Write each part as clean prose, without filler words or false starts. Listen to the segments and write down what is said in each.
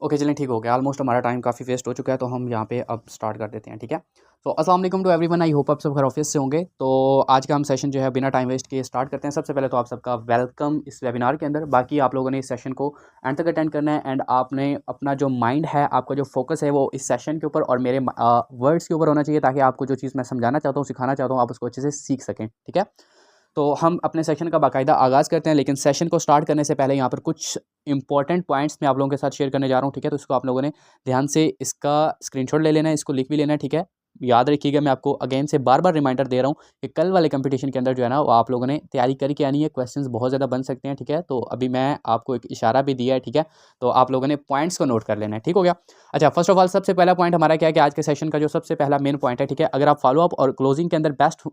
Okay चलें ठीक हो गया। ऑलमोस्ट हमारा टाइम काफ़ी वेस्ट हो चुका है, तो हम यहाँ पे अब स्टार्ट कर देते हैं, ठीक है। तो अस्सलाम वालेकुम टू एवरीवन, आई होप आप सब खैर ऑफिस से होंगे। तो आज का हम सेशन जो है बिना टाइम वेस्ट किए स्टार्ट करते हैं। सबसे पहले तो आप सबका वेलकम इस वेबिनार के अंदर। बाकी आप लोगों ने इस सेशन को एंड तक अटेंड करना है एंड आपने अपना जो माइंड है, आपका जो फोकस है वो इस सेशन के ऊपर और मेरे वर्ड्स के ऊपर होना चाहिए, ताकि आपको जो चीज़ मैं समझाना चाहता हूँ, सिखाना चाहता हूँ, आप उसको अच्छे से सीख सकें, ठीक है। तो हम अपने सेशन का बाकायदा आगाज़ करते हैं, लेकिन सेशन को स्टार्ट करने से पहले यहाँ पर कुछ इंपॉर्टेंट पॉइंट्स मैं आप लोगों के साथ शेयर करने जा रहा हूँ, ठीक है। तो इसको आप लोगों ने ध्यान से इसका स्क्रीनशॉट ले लेना है, इसको लिख भी लेना है, ठीक है। याद रखिएगा, मैं आपको अगेन से बार बार रिमाइंडर दे रहा हूँ कि कल वाले कंपटीशन के अंदर जो है ना, वो आप लोगों ने तैयारी करके आनी है। क्वेश्चंस बहुत ज़्यादा बन सकते हैं, ठीक है। तो अभी मैं आपको एक इशारा भी दिया है, ठीक है। तो आप लोगों ने पॉइंट्स को नोट कर लेना है, ठीक हो गया। अच्छा, फर्स्ट ऑफ ऑल सबसे पहला पॉइंट हमारा क्या है कि आज के सेशन का जो सबसे पहला मेन पॉइंट है, ठीक है। अगर आप फॉलो अप और क्लोजिंग के अंदर बेस्ट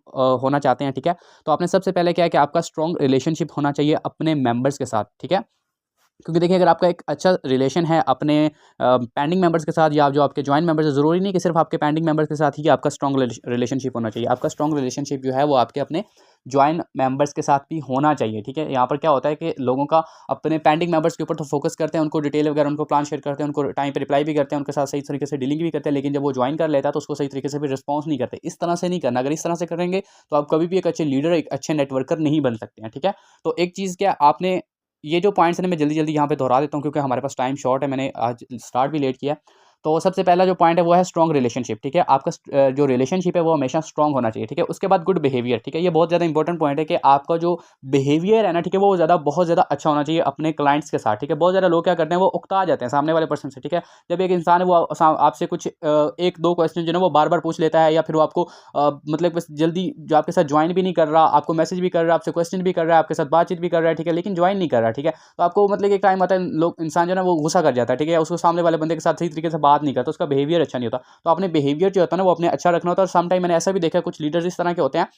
होना चाहते हैं, ठीक है, तो आपने सबसे पहले क्या है कि आपका स्ट्रॉन्ग रिलेशनशिप होना चाहिए अपने मेंबर्स के साथ, ठीक है। क्योंकि देखिए, अगर आपका एक अच्छा रिलेशन है अपने पेंडिंग मेंबर्स के साथ या जो आपके जॉइंट मेंबर्स है, ज़रूरी नहीं कि सिर्फ आपके पेंडिंग मेंबर्स के साथ ही आपका स्ट्रॉन्ग रिलेशनशिप होना चाहिए। आपका स्ट्रॉन्ग रिलेशनशिप जो है वो आपके अपने जॉइंट मेंबर्स के साथ भी होना चाहिए, ठीक है। यहाँ पर क्या होता है कि लोगों का अपने पेंडिंग मेंबर्स के ऊपर तो फोकस करते हैं, उनको डिटेल वगैरह, उनको प्लान शेयर करते हैं, उनको टाइम पे रिप्लाई भी करते हैं, उनके साथ सही तरीके से डीलिंग भी करते हैं, लेकिन जब वो ज्वाइन कर लेता है तो उसको सही तरीके से भी रिस्पॉन्स नहीं करते। इस तरह से नहीं करना। अगर इस तरह से करेंगे तो आप कभी भी एक अच्छे लीडर, एक अच्छे नेटवर्कर नहीं बन सकते हैं, ठीक है। तो एक चीज़ क्या आपने, ये जो पॉइंट्स हैं मैं जल्दी-जल्दी यहाँ पे दोहरा देता हूँ, क्योंकि हमारे पास टाइम शॉर्ट है, मैंने आज स्टार्ट भी लेट किया है। तो सबसे पहला जो पॉइंट है वो है स्ट्रॉन्ग रिलेशनशिप, ठीक है। आपका जो रिलेशनशिप है वो हमेशा स्ट्रॉन्ग होना चाहिए, ठीक है। उसके बाद गुड बिहेवियर, ठीक है। ये बहुत ज़्यादा इंपॉर्टेंट पॉइंट है कि आपका जो बिहेवियर है ना, ठीक है, वो बहुत ज़्यादा अच्छा होना चाहिए अपने क्लाइंट्स के साथ, ठीक है। बहुत ज़्यादा लोग क्या करते हैं, वो उकता जाते हैं सामने वाले पर्सन से, ठीक है। जब एक इंसान है वो आपसे कुछ 1-2 क्वेश्चन जो है वो बार-बार पूछ लेता है, या फिर वो आपको मतलब बस जल्दी जो आपके साथ ज्वाइन भी नहीं कर रहा, आपको मैसेज भी कर रहा है, आपसे क्वेश्चन भी कर रहा है, आपके साथ बातचीत भी कर रहा है, ठीक है, लेकिन ज्वाइन नहीं कर रहा, ठीक है। तो आपको मतलब एक टाइम आता है, लोग इंसान जो है ना वो गुस्सा कर जाता है, ठीक है, या उसको सामने वाले बंदे के साथ सही तरीके से बात नहीं करता, उसका बिहेवियर अच्छा नहीं होता। तो आपने बिहेवियर जो होता है ना वो अपने अच्छा रखना होता है। और सम टाइम मैंने ऐसा भी देखा है, कुछ लीडर्स इस तरह के होते हैं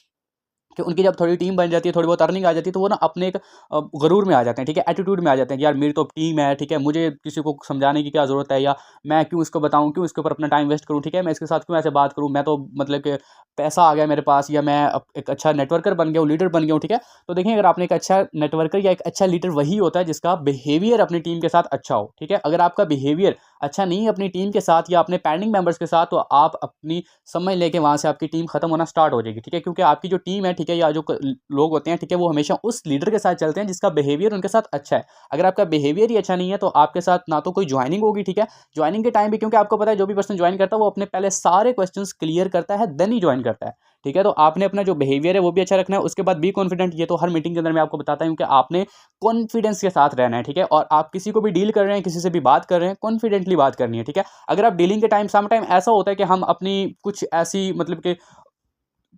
कि उनकी जब थोड़ी टीम बन जाती है, थोड़ी बहुत अर्निंग आ जाती है, तो वो ना अपने एक गुरूर में आ जाते हैं, ठीक है, एटीट्यूड में आ जाते हैं कि यार मेरी तो टीम है, ठीक है, मुझे किसी को समझाने की क्या ज़रूरत है, या मैं क्यों इसको बताऊँ, क्यों इसके ऊपर अपना टाइम वेस्ट करूँ, ठीक है, मैं इसके साथ क्यों ऐसे बात करूँ, मैं तो मतलब कि पैसा आ गया मेरे पास, या मैं एक अच्छा नेटवर्कर बन गया हूँ, लीडर बन गया हूँ, ठीक है। तो देखिए, अगर आपने एक अच्छा नेटवर्कर या एक अच्छा लीडर वही होता है जिसका बिहेवियर अपनी टीम के साथ अच्छा हो, ठीक है। अगर आपका बिहेवियर अच्छा नहीं है अपनी टीम के साथ या अपने पेंडिंग मेंबर्स के साथ, तो आप अपनी समझ लेके वहाँ से आपकी टीम खत्म होना स्टार्ट हो जाएगी, ठीक है। क्योंकि आपकी जो टीम है, ठीक है, या जो लोग होते हैं, ठीक है, वो हमेशा उस लीडर के साथ चलते हैं जिसका बिहेवियर उनके साथ अच्छा है। अगर आपका बिहेवियर ही अच्छा नहीं है तो आपके साथ ना तो कोई ज्वाइनिंग होगी, ठीक है। ज्वाइनिंग के टाइम भी, क्योंकि आपको पता है जो भी पर्सन ज्वाइन करता है वो अपने पहले सारे क्वेश्चन क्लियर करता है, देन ही ज्वाइन करता है, ठीक है। तो आपने अपना जो बिहेवियर है वो भी अच्छा रखना है। उसके बाद बी कॉन्फिडेंट, ये तो हर मीटिंग के अंदर मैं आपको बताता हूँ कि आपने कॉन्फिडेंस के साथ रहना है, ठीक है। और आप किसी को भी डील कर रहे हैं, किसी से भी बात कर रहे हैं, कॉन्फिडेंटली बात करनी है, ठीक है। अगर आप डीलिंग के टाइम, सम टाइम ऐसा होता है कि हम अपनी कुछ ऐसी मतलब कि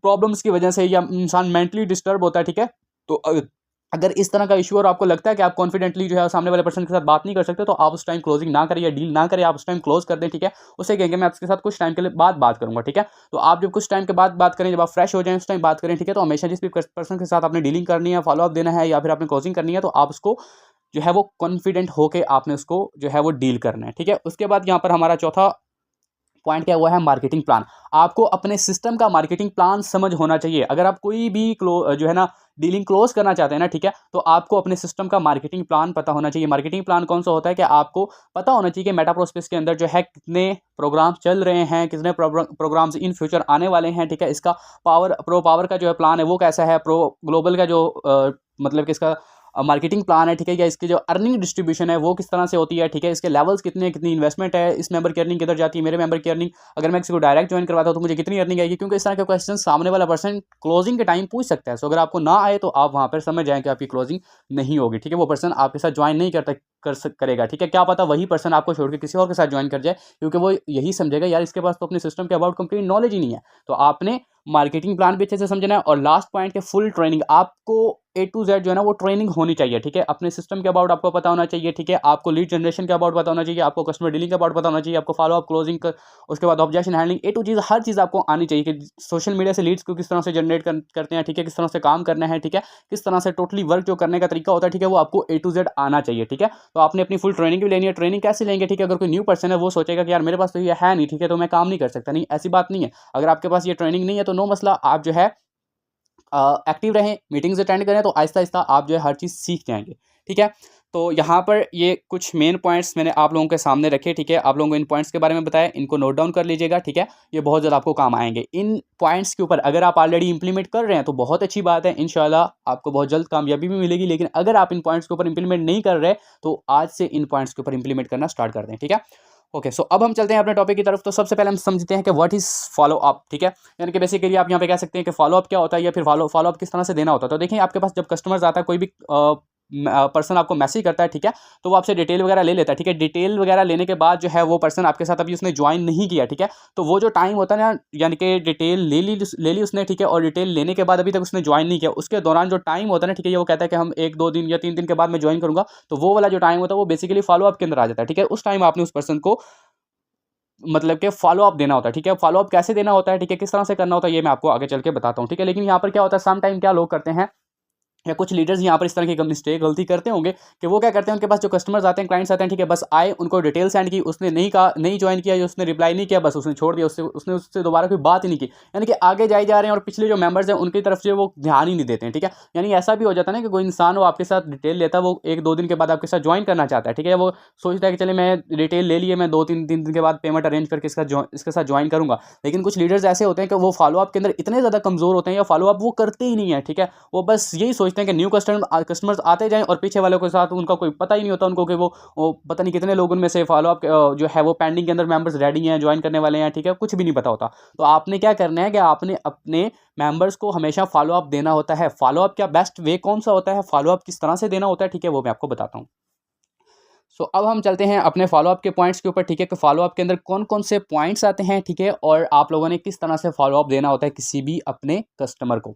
प्रॉब्लम्स की वजह से, या इंसान मेंटली डिस्टर्ब होता है, ठीक है। तो अगर इस तरह का इशू और आपको लगता है कि आप कॉन्फिडेंटली जो है सामने वाले पर्सन के साथ बात नहीं कर सकते, तो आप उस टाइम क्लोजिंग ना करें या डील ना करें, आप उस टाइम क्लोज कर दें, ठीक है। उससे कहेंगे मैं आपके साथ कुछ टाइम के लिए बाद बात करूंगा, ठीक है। तो आप जब कुछ टाइम के बाद बात करें, जब आप फ्रेश हो जाएं उस टाइम बात करें, ठीक है। तो हमेशा जिस भी पर्सन के साथ आपने डीलिंग करनी है, फॉलो अप देना है, या फिर आपने क्लोजिंग करनी है, तो आप उसको जो है वो कॉन्फिडेंट होकर आपने उसको जो है वो डील करना है, ठीक है। उसके बाद यहाँ पर हमारा चौथा पॉइंट क्या हुआ है, मार्केटिंग प्लान। आपको अपने सिस्टम का मार्केटिंग प्लान समझ होना चाहिए। अगर आप कोई भी जो है ना डीलिंग क्लोज करना चाहते हैं ना, ठीक है, तो आपको अपने सिस्टम का मार्केटिंग प्लान पता होना चाहिए। मार्केटिंग प्लान कौन सा होता है कि आपको पता होना चाहिए कि मेटा प्रोस्पेस के अंदर जो है कितने प्रोग्राम चल रहे हैं, कितने प्रोग्राम्स इन फ्यूचर आने वाले हैं, ठीक है। इसका प्रो पावर का जो है प्लान है वो कैसा है, प्रो ग्लोबल का जो मतलब कि इसका मार्केटिंग प्लान है, ठीक है, या इसकी जो अर्निंग डिस्ट्रीब्यूशन है वो किस तरह से होती है, ठीक है। इसके लेवल्स कितने, कितनी इन्वेस्टमेंट है, इस मेंबर की अर्निंग किधर जाती है, मेरे मेंबर की अर्निंग, अगर मैं किसी को डायरेक्ट ज्वाइन करवाता हूं तो मुझे कितनी अर्निंग आएगी, क्योंकि इस तरह के क्वेश्चन सामने वाला पर्सन क्लोजिंग के टाइम पूछ सकता है। सो अगर आपको ना आए तो आप वहां पर समझ जाएं कि आपकी क्लोजिंग नहीं होगी, ठीक है। वो पर्सन आपके साथ ज्वाइन नहीं करेगा, ठीक है। क्या पता वही पर्सन आपको छोड़ के किसी और के साथ ज्वाइन कर जाए, क्योंकि वो यही समझेगा यार इसके पास तो अपने सिस्टम के अबाउट कंप्लीट नॉलेज ही नहीं है। तो आपने मार्केटिंग प्लान भी अच्छे से समझना है। और लास्ट पॉइंट के फुल ट्रेनिंग, आपको A to Z जो है ना वो ट्रेनिंग होनी चाहिए, ठीक है। अपने सिस्टम के अबाउट आपको पता होना चाहिए, ठीक है। आपको लीड जनरेशन के अबाउट पता होना चाहिए, आपको कस्टमर डीलिंग के अबाउट पता होना चाहिए, आपको फॉलो अप क्लोजिंग, उसके बाद objection handling, A to Z हर चीज़ आपको आनी चाहिए कि सोशल मीडिया से लीड्स को किस तरह से जनरेट करते हैं, ठीक है, किस तरह से काम करना है, ठीक है, किस तरह से टोटली वर्क जो करने का तरीका होता है, ठीक है, वो आपको A to Z आना चाहिए, ठीक है। तो आपने अपनी फुल ट्रेनिंग भी लेनी है। ट्रेनिंग कैसे लेंगे, ठीक है। अगर कोई न्यू पर्सन है वो सोचेगा कि यार मेरे पास तो ये है नहीं, ठीक है, तो मैं काम नहीं कर सकता, नहीं, ऐसी बात नहीं है। अगर आपके पास ये ट्रेनिंग नहीं है तो नो मसला, आप जो है एक्टिव रहें, मीटिंग्स अटेंड करें, तो आहिस्ता आहिस्ता आप जो है हर चीज़ सीख जाएंगे, ठीक है। तो यहाँ पर ये कुछ मेन पॉइंट्स मैंने आप लोगों के सामने रखे, ठीक है। आप लोगों को इन पॉइंट्स के बारे में बताया, इनको नोट डाउन कर लीजिएगा, ठीक है। ये बहुत ज़्यादा आपको काम आएंगे। इन पॉइंट्स के ऊपर अगर आप ऑलरेडी इंप्लीमेंट कर रहे हैं तो बहुत अच्छी बात है, इंशाल्लाह आपको बहुत जल्द कामयाबी भी मिलेगी। लेकिन अगर आप इन पॉइंट्स के ऊपर इंप्लीमेंट नहीं कर रहे तो आज से इन पॉइंट्स के ऊपर इंप्लीमेंट करना स्टार्ट कर दें, ठीक है। ओके, सो अब हम चलते हैं अपने टॉपिक की तरफ। तो सबसे पहले हम समझते हैं कि व्हाट इज़ फॉलो अप, ठीक है। यानी कि बेसिकली आप यहाँ पे कह सकते हैं कि फॉलो अप क्या होता है या फिर फॉलो अप किस तरह से देना होता है। तो देखिए, आपके पास जब कस्टमर्स आता है, कोई भी पर्सन आपको मैसेज करता है, ठीक है, तो वो आपसे डिटेल वगैरह ले लेता है, ठीक है। डिटेल वगैरह लेने के बाद जो है वो पर्सन आपके साथ अभी उसने ज्वाइन नहीं किया, ठीक है। तो वो जो टाइम होता है ना, यानी कि डिटेल ले ली उसने, ठीक है, और डिटेल लेने के बाद अभी तक उसने ज्वाइन नहीं किया, उसके दौरान जो टाइम होता है ना, ठीक है, ये वो कहता है कि हम 1-2 दिन या 3 दिन के बाद मैं ज्वाइन करूँगा। तो वो वाला जो टाइम होता है वो बेसिकली फॉलो अप के अंदर आ जाता है, ठीक है। उस टाइम आपने उस पर्सन को मतलब कि फॉलो अप देना होता है, ठीक है। फॉलो अप कैसे देना होता है, ठीक है, किस तरह से करना होता है, ये मैं आपको आगे चल के बताता हूँ, ठीक है। लेकिन यहाँ पर क्या होता है, सम टाइम क्या लोग करते हैं या कुछ लीडर्स यहाँ पर इस तरह की मिस्टेक गलती करते होंगे कि वो क्या करते हैं, उनके पास जो कस्टमर्स आते हैं, क्लाइंट्स आते हैं, ठीक है, बस आए, उनको डिटेल सेंड की, उसने नहीं कहा, नहीं ज्वाइन किया या उसने रिप्लाई नहीं किया, बस उसने छोड़ दिया, उसने उससे दोबारा कोई बात ही नहीं की। यानी कि आगे जाए जा रहे हैं और पिछले जो मेंबर्स हैं उनकी तरफ से वो ध्यान ही नहीं देते हैं, ठीक है। यानी ऐसा भी हो जाता है ना कि कोई इंसान वो आपके साथ डिटेल लेता है, वो 1-2 दिन के बाद आपके साथ ज्वाइन करना चाहता है, ठीक है। वो सोचता है कि चले मैं डिटेल ले लिए, मैं 2-3 दिन के बाद पेमेंट अरेंज करके इसके साथ ज्वाइन करूँगा। लेकिन कुछ लीडर्स ऐसे होते हैं कि वो फॉलो अप के अंदर इतने ज़्यादा कमज़ोर होते हैं या फॉलो अप वो करते ही नहीं है, ठीक है। वो बस यही सोचते हैं कि न्यू कस्टमर्स आते जाएं और पीछे वालों के साथ उनका कोई पता ही नहीं होता उनको कि वो पता नहीं कितने लोग उनमें से फॉलो अप जो है वो पेंडिंग के अंदर मेंबर्स रेडी हैं, ज्वाइन करने वाले हैं, ठीक है, कुछ भी नहीं पता होता। तो आपने क्या करना है कि आपने अपने मेंबर्स को हमेशा फॉलो अप देना होता है। फॉलो अप का बेस्ट वे कौन सा होता है, फॉलो अप किस तरह से देना होता है, ठीक है, वो मैं आपको बताता हूँ। सो अब हम चलते हैं अपने फॉलो अप के पॉइंट्स के ऊपर, ठीक है, कि फॉलो अप के अंदर कौन कौन से पॉइंट्स आते हैं, ठीक है, और आप लोगों ने किस तरह से फॉलो अप देना होता है किसी भी अपने कस्टमर को।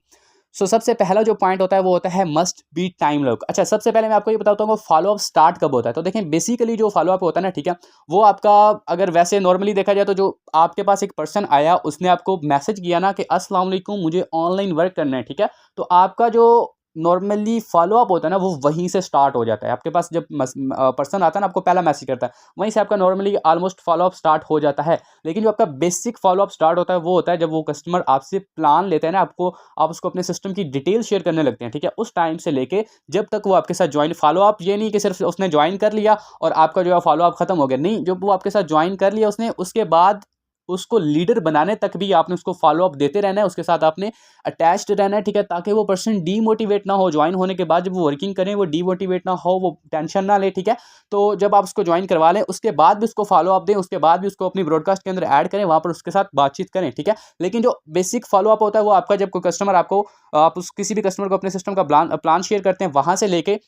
सबसे पहला जो पॉइंट होता है वो होता है मस्ट बी टाइम लॉक। अच्छा, सबसे पहले मैं आपको ये बताता हूँ फॉलो अप स्टार्ट कब होता है। तो देखें, बेसिकली जो फॉलो अप होता है ना, ठीक है, वो आपका अगर वैसे नॉर्मली देखा जाए तो जो आपके पास एक पर्सन आया, उसने आपको मैसेज किया ना कि अस्सलाम वालेकुम, मुझे ऑनलाइन वर्क करना है, ठीक है, तो आपका जो नॉर्मली फॉलो अप होता है ना वो वहीं से स्टार्ट हो जाता है। आपके पास जब पर्सन आता है ना, आपको पहला मैसेज करता है, वहीं से आपका normally almost follow up start हो जाता है। लेकिन जो आपका बेसिक फॉलो अप स्टार्ट होता है वो होता है जब वो कस्टमर आपसे प्लान लेते हैं ना, आप उसको अपने सिस्टम की डिटेल शेयर करने लगते हैं, ठीक है। उस टाइम से लेके जब तक वो आपके साथ ज्वाइन, फॉलो अप ये नहीं कि सिर्फ उसने ज्वाइन कर लिया और आपका जो है फॉलो अप खत्म हो गया, नहीं, जब वो आपके साथ ज्वाइन कर लिया उसने, उसके बाद उसको लीडर बनाने तक भी आपने उसको फॉलो अप देते रहना है, उसके साथ आपने अटैच्ड रहना है, ठीक है, ताकि वो पर्सन डीमोटिवेट ना हो। ज्वाइन होने के बाद जब वो वर्किंग करें वो डीमोटिवेट ना हो, वो टेंशन ना ले, ठीक है। तो जब आप उसको ज्वाइन करवा लें उसके बाद भी उसको फॉलो अप दें, उसके बाद भी उसको अपनी ब्रॉडकास्ट के अंदर ऐड करें, वहाँ पर उसके साथ बातचीत करें, ठीक है। लेकिन जो बेसिक फॉलो अप होता है वो आपका जब कोई कस्टमर आपको आप उस किसी भी कस्टमर को अपने सिस्टम का प्लान शेयर करते हैं, वहाँ से लेके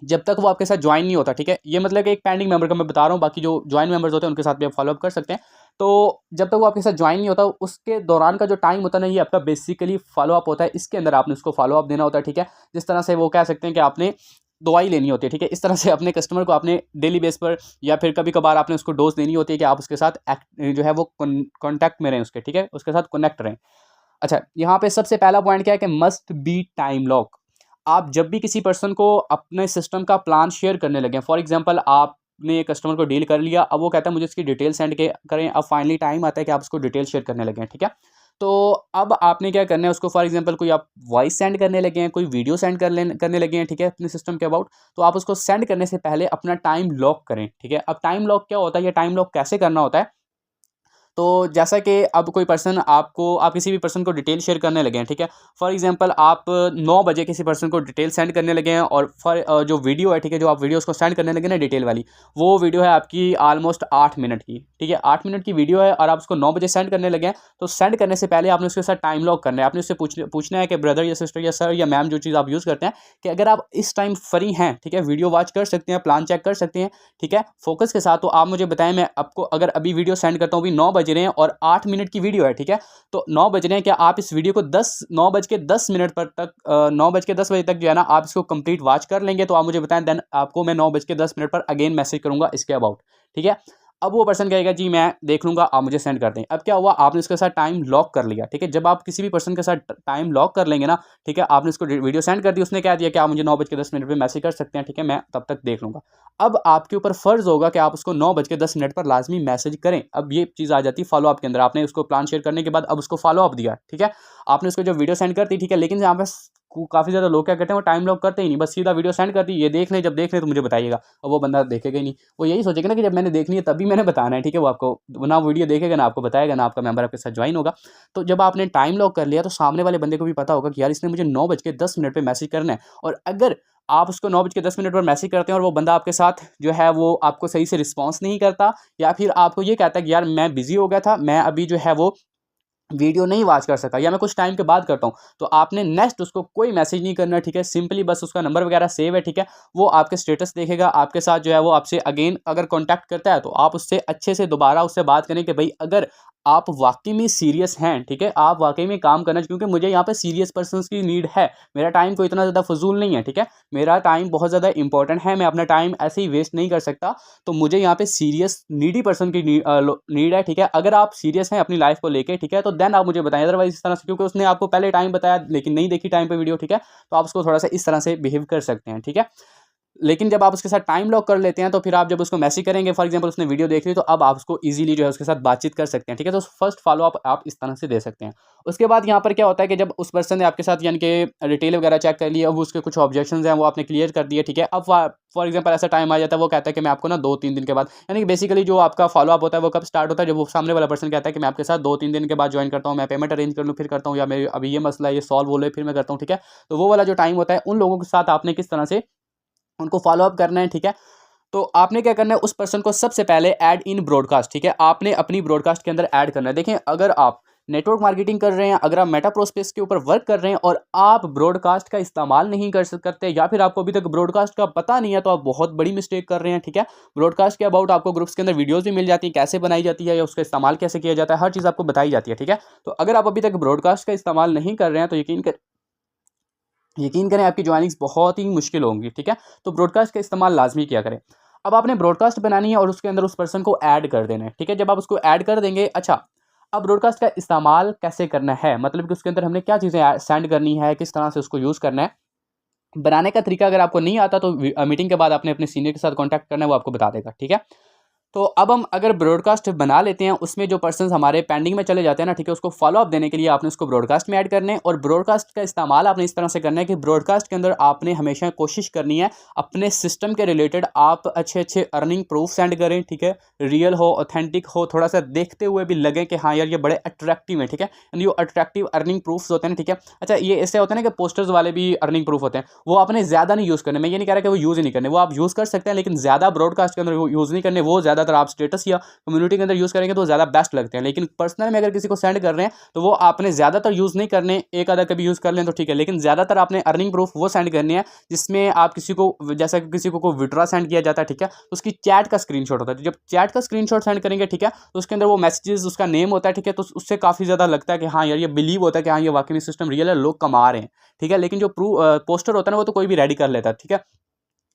जब तक वो आपके साथ ज्वाइन नहीं होता, ठीक है, ये मतलब कि एक पेंडिंग मेंबर का मैं बता रहा हूँ, बाकी जो ज्वाइन मेंबर्स होते हैं उनके साथ भी आप फॉलो अप कर सकते हैं। तो जब तक वो आपके साथ ज्वाइन नहीं होता, उसके दौरान का जो टाइम होता है ना, ये आपका बेसिकली फॉलो अप होता है। इसके अंदर आपने उसको फॉलो अप देना होता है, ठीक है। जिस तरह से वो कह सकते हैं कि आपने दवाई लेनी होती है, ठीक है, इस तरह से अपने कस्टमर को आपने डेली बेस पर या फिर कभी कभार आपने उसको डोज देनी होती है कि आप उसके साथ जो है वो कॉन्टैक्ट में रहें उसके, ठीक है, उसके साथ कनेक्ट रहें। अच्छा, यहाँ पे सबसे पहला पॉइंट क्या है कि मस्ट बी टाइम लॉक। आप जब भी किसी पर्सन को अपने सिस्टम का प्लान शेयर करने लगे, फॉर एग्जांपल आपने कस्टमर को डील कर लिया, अब वो कहता है मुझे इसकी डिटेल सेंड के करें, अब फाइनली टाइम आता है कि आप उसको डिटेल शेयर करने लगे हैं, ठीक है। तो अब आपने क्या करना है, उसको फॉर एग्जांपल कोई आप वॉइस सेंड करने लगे हैं, कोई वीडियो सेंड करने लगे हैं, ठीक है, अपने सिस्टम के अबाउट, तो आप उसको सेंड करने से पहले अपना टाइम लॉक करें, ठीक है। अब टाइम लॉक क्या होता है, ये टाइम लॉक कैसे करना होता है। तो जैसा कि अब कोई पर्सन आप किसी भी पर्सन को डिटेल शेयर करने लगे हैं, ठीक है, फॉर एग्जांपल आप 9 बजे किसी पर्सन को डिटेल सेंड करने लगे हैं और जो वीडियो है, ठीक है, जो आप वीडियो उसको सेंड करने लगे ना डिटेल वाली, वो वीडियो है आपकी ऑलमोस्ट 8 मिनट की, ठीक है, 8 मिनट की वीडियो है और आप उसको 9 बजे सेंड करने लगे हैं। तो सेंड करने से पहले आपने उसके साथ टाइम लॉक करना है। आपने उससे पूछना है कि ब्रदर या सिस्टर या सर या मैम, जो चीज़ आप यूज़ करते हैं, कि अगर आप इस टाइम फ्री हैं, ठीक है, वीडियो वॉच कर सकते हैं, प्लान चेक कर सकते हैं, ठीक है, फोकस के साथ, तो आप मुझे बताएं, मैं आपको अगर अभी वीडियो सेंड करता हूँ, अभी 9 बज रहे हैं और 8 मिनट की वीडियो है, ठीक है, तो 9 बज रहे हैं, क्या आप इस वीडियो को 9 बज के 10 मिनट पर तक 9 बज के 10 बजे तक जो है ना आप इसको कंप्लीट वॉच कर लेंगे, तो आप मुझे बताएं, देन आपको मैं 9 बज के 10 मिनट पर अगेन मैसेज करूंगा इसके अबाउट, ठीक है। अब वो पर्सन कहेगा जी मैं देख लूंगा, आप मुझे सेंड कर दें। अब क्या हुआ, आपने उसके साथ टाइम लॉक कर लिया, ठीक है। जब आप किसी भी पर्सन के साथ टाइम लॉक कर लेंगे ना, ठीक है, आपने उसको वीडियो सेंड कर दी, उसने कह दिया कि आप मुझे 9 बज के 10 मिनट पर मैसेज कर सकते हैं, ठीक है, मैं तब तक देख लूंगा। अब आपके ऊपर फ़र्ज़ होगा कि आप उसको 9 बज के 10 मिनट पर लाजमी मैसेज करें। अब ये चीज़ आ जाती है फॉलो अप के अंदर। आपने उसको प्लान शेयर करने के बाद अब उसको फॉलो अप दिया, ठीक है, आपने उसको जो वीडियो सेंड कर दी, ठीक है, लेकिन यहाँ पर काफ़ी ज़्यादा लोग क्या करते हैं, वो टाइम लॉक करते ही नहीं, बस सीधा वीडियो सेंड कर दी, ये देख लें, जब देख लें तो मुझे बताइएगा। और वो बंदा देखेगा ही नहीं, वो यही सोचेगा ना कि जब मैंने देख लिया तभी मैंने बताना है, ठीक है। वो आपको ना वीडियो देखेगा, ना आपको बताएगा, ना आपका मेंबर आपके साथ ज्वाइन होगा। तो जब आपने टाइम लॉक कर लिया तो सामने वाले बंदे को भी पता होगा कि यार इसने मुझे 9:10 पे मैसेज करना है। और अगर आप उसको 9:10 पर मैसेज करते हैं और वो बंदा आपके साथ जो है वो आपको सही से रिस्पॉन्स नहीं करता, या फिर आपको ये कहता है कि यार मैं बिज़ी हो गया था, मैं अभी जो है वो वीडियो नहीं वॉच कर सका, या मैं कुछ टाइम के बाद करता हूँ, तो आपने नेक्स्ट उसको कोई मैसेज नहीं करना, ठीक है। सिंपली बस उसका नंबर वगैरह सेव है, ठीक है। वो आपके स्टेटस देखेगा, आपके साथ जो है वो आपसे अगेन अगर कॉन्टैक्ट करता है तो आप उससे अच्छे से दोबारा उससे बात करें कि भाई अगर आप वाकई में सीरियस हैं, ठीक है, आप वाकई में काम करना, क्योंकि मुझे यहाँ पे सीरियस पर्सन्स की नीड है। मेरा टाइम कोई इतना ज़्यादा फजूल नहीं है, ठीक है। मेरा टाइम बहुत ज़्यादा इंपॉर्टेंट है, मैं अपना टाइम ऐसे ही वेस्ट नहीं कर सकता। तो मुझे यहाँ पे सीरियस नीडी पर्सन की नीड है, ठीक है। अगर आप सीरियस हैं अपनी लाइफ को लेके, ठीक है, तो देन आप मुझे बताएं। अदरवाइज इस तरह से, क्योंकि उसने आपको पहले टाइम बताया लेकिन नहीं देखी टाइम पे वीडियो, ठीक है, तो आप उसको थोड़ा सा इस तरह से बिहेव कर सकते हैं, ठीक है। लेकिन जब आप उसके साथ टाइम लॉक कर लेते हैं तो फिर आप जब उसको मैसेज करेंगे, फॉर एग्जांपल उसने वीडियो देख ली, तो अब आप उसको इजीली जो है उसके साथ बातचीत कर सकते हैं, ठीक है। तो फर्स्ट फॉलो आप इस तरह से दे सकते हैं। उसके बाद यहाँ पर क्या होता है कि जब उस पर्सन ने आपके साथ यानी कि डिटेल वगैरह चेक कर ली, अब उसके कुछ ऑब्जेक्शंस हैं वो आपने क्लियर कर दिए, ठीक है। अब फॉर एग्जाम्पल ऐसा टाइम आ जाता है, वो कहता है कि मैं आपको ना 2-3 दिन के बाद, यानी कि बेसिकली जो आपका फॉलो अप होता है वो कब स्टार्ट होता है, जब वो सामने वाला पर्सन कहता है कि मैं आपके साथ 2-3 दिन के बाद ज्वाइन करता हूँ, मैं पेमेंट अरेंज कर लूँ फिर करता हूँ, या मेरे अभी ये मसला है ये सॉल्व हो ले फिर मैं करता हूँ, ठीक है। तो वो वाला जो टाइम होता है उन लोगों के साथ आपने किस तरह से उनको फॉलो अप करना है, ठीक है। तो आपने क्या करना है, उस पर्सन को सबसे पहले ऐड इन ब्रॉडकास्ट, ठीक है, आपने अपनी ब्रॉडकास्ट के अंदर ऐड करना है। देखें, अगर आप नेटवर्क मार्केटिंग कर रहे हैं, अगर आप मेटा प्रोस्पेस के ऊपर वर्क कर रहे हैं और आप ब्रॉडकास्ट का इस्तेमाल नहीं कर सकते, या फिर आपको अभी तक ब्रॉडकास्ट का पता नहीं है, तो आप बहुत बड़ी मिस्टेक कर रहे हैं, ठीक है। ब्रॉडकास्ट के अबाउट आपको ग्रुप्स के अंदर वीडियोस भी मिल जाती है, कैसे बनाई जाती है या उसका इस्तेमाल कैसे किया जाता है, हर चीज़ आपको बताई जाती है, ठीक है। तो अगर आप अभी तक ब्रॉडकास्ट का इस्तेमाल नहीं कर रहे हैं तो यकीन करें आपकी ज्वाइनिंग्स बहुत ही मुश्किल होंगी, ठीक है। तो ब्रॉडकास्ट का इस्तेमाल लाजमी किया करें। अब आपने ब्रॉडकास्ट बनानी है और उसके अंदर उस पर्सन को ऐड कर देना है, ठीक है। जब आप उसको ऐड कर देंगे, अच्छा, अब ब्रॉडकास्ट का इस्तेमाल कैसे करना है, मतलब कि उसके अंदर हमने क्या चीज़ें सेंड करनी है, किस तरह से उसको यूज़ करना है, बनाने का तरीका अगर आपको नहीं आता तो मीटिंग के बाद आपने अपने सीनियर के साथ कॉन्टैक्ट करना है, वो आपको बता देगा, ठीक है। तो अब हम अगर ब्रॉडकास्ट बना लेते हैं, उसमें जो पर्सन्स हमारे पेंडिंग में चले जाते हैं ना, ठीक है, उसको फॉलो अप देने के लिए आपने उसको ब्रॉडकास्ट में ऐड करने हैं। और ब्रॉडकास्ट का इस्तेमाल आपने इस तरह से करना है कि ब्रॉडकास्ट के अंदर आपने हमेशा कोशिश करनी है अपने सिस्टम के रिलेटेड आप अच्छे अच्छे अर्निंग प्रूफ सेंड करें, ठीक है, रियल हो, ऑथेंटिक हो, थोड़ा सा देखते हुए भी लगे कि हाँ यार ये बड़े अट्रैक्टिव है, ठीक है। एंड ये अट्रैक्टिव अर्निंग प्रूफ्स होते हैं, ठीक है। अच्छा, ये ऐसे होते हैं ना कि पोस्टर्स वाले भी अर्निंग प्रूफ होते हैं, वो आपने ज़्यादा नहीं यूज़ करने। मैं ये नहीं कह रहा कि वो यूज़ ही नहीं करने, वो आप यूज़ कर सकते हैं, लेकिन ज़्यादा ब्रॉडकास्ट के अंदर यूज़ नहीं करने। वो ज़्यादातर आप स्टेटस या कम्युनिटी के अंदर यूज़ करेंगे तो ज़्यादा बेस्ट लगते हैं, लेकिन पर्सनल में अगर किसी को सेंड कर रहे हैं तो वो आपने ज़्यादातर यूज़ नहीं करने, एक आधा कभी यूज़ कर लें तो ठीक है, लेकिन ज़्यादातर आपने अर्निंग प्रूफ वो सेंड करनी है जिसमें आप किसी को, जैसा कि किसी को कोई विड्रॉ सेंड किया जाता है, ठीक है, तो उसकी चैट का स्क्रीनशॉट होता है। तो जब चैट का स्क्रीनशॉट सेंड करेंगे, ठीक है, तो उसके अंदर वो मैसेजेस उसका नेम होता है, ठीक है, तो उससे काफ़ी ज़्यादा लगता है कि हाँ यार ये बिलीव होता है कि हाँ ये वाकई में सिस्टम रियल है, लोग कमा रहे हैं, ठीक है। लेकिन जो पोस्टर होता है ना वो तो कोई भी रेडी कर लेता है, ठीक है।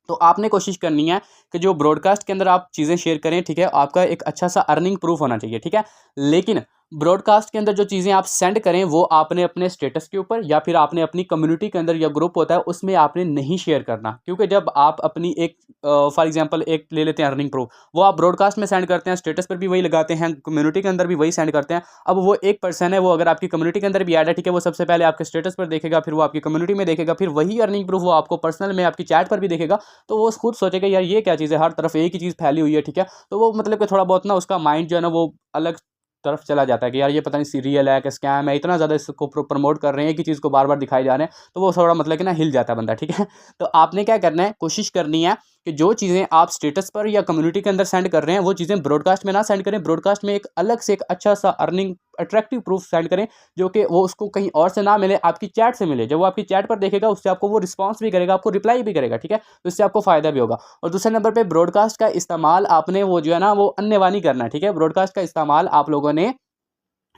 तो आपने कोशिश करनी है कि जो ब्रॉडकास्ट के अंदर आप चीज़ें शेयर करें, ठीक है, आपका एक अच्छा सा अर्निंग प्रूफ होना चाहिए, ठीक है। लेकिन ब्रॉडकास्ट के अंदर जो चीज़ें आप सेंड करें वो आपने अपने स्टेटस के ऊपर या फिर आपने अपनी कम्युनिटी के अंदर या ग्रुप होता है उसमें आपने नहीं शेयर करना, क्योंकि जब आप अपनी एक फॉर एग्जांपल एक ले लेते हैं अर्निंग प्रूफ, वो आप ब्रॉडकास्ट में सेंड करते हैं, स्टेटस पर भी वही लगाते हैं, कम्युनिटी के अंदर भी वही सेंड करते हैं। अब वो एक पर्सन है, वो अगर आपकी कम्युनिटी के अंदर भी ऐड है, ठीक है, वो सबसे पहले आपके स्टेटस पर देखेगा, फिर वो आपकी कम्युनिटी में देखेगा, फिर वही अर्निंग प्रूफ वो आपको पर्सनल में आपकी चैट पर भी देखेगा, तो वो खुद सोचेगा यार ये क्या चीज़ है, हर तरफ एक ही चीज़ फैली हुई है, ठीक है। तो वो मतलब कि थोड़ा बहुत ना उसका माइंड जो है ना वो अलग तरफ चला जाता है कि यार ये पता नहीं सीरियल है कि स्कैम है, इतना ज़्यादा इसको प्रमोट कर रहे हैं, एक ही चीज़ को बार बार दिखाई जा रहे हैं, तो वो थोड़ा मतलब कि ना हिल जाता है बंदा, ठीक है। तो आपने क्या करना है, कोशिश करनी है कि जो चीज़ें आप स्टेटस पर या कम्युनिटी के अंदर सेंड कर रहे हैं वो चीज़ें ब्रॉडकास्ट में ना सेंड करें। ब्रॉडकास्ट में एक अलग से एक अच्छा सा अर्निंग अट्रैक्टिव प्रूफ सेंड करें जो कि वो उसको कहीं और से ना मिले, आपकी चैट से मिले। जब वो आपकी चैट पर देखेगा उससे आपको वो रिस्पॉन्स भी करेगा, आपको रिप्लाई भी करेगा, ठीक है, तो इससे आपको फ़ायदा भी होगा। और दूसरे नंबर पर ब्रॉडकास्ट का इस्तेमाल आपने वो जो है ना वो अन्यवानी नहीं करना है, ठीक है। ब्रॉडकास्ट का इस्तेमाल आप लोगों ने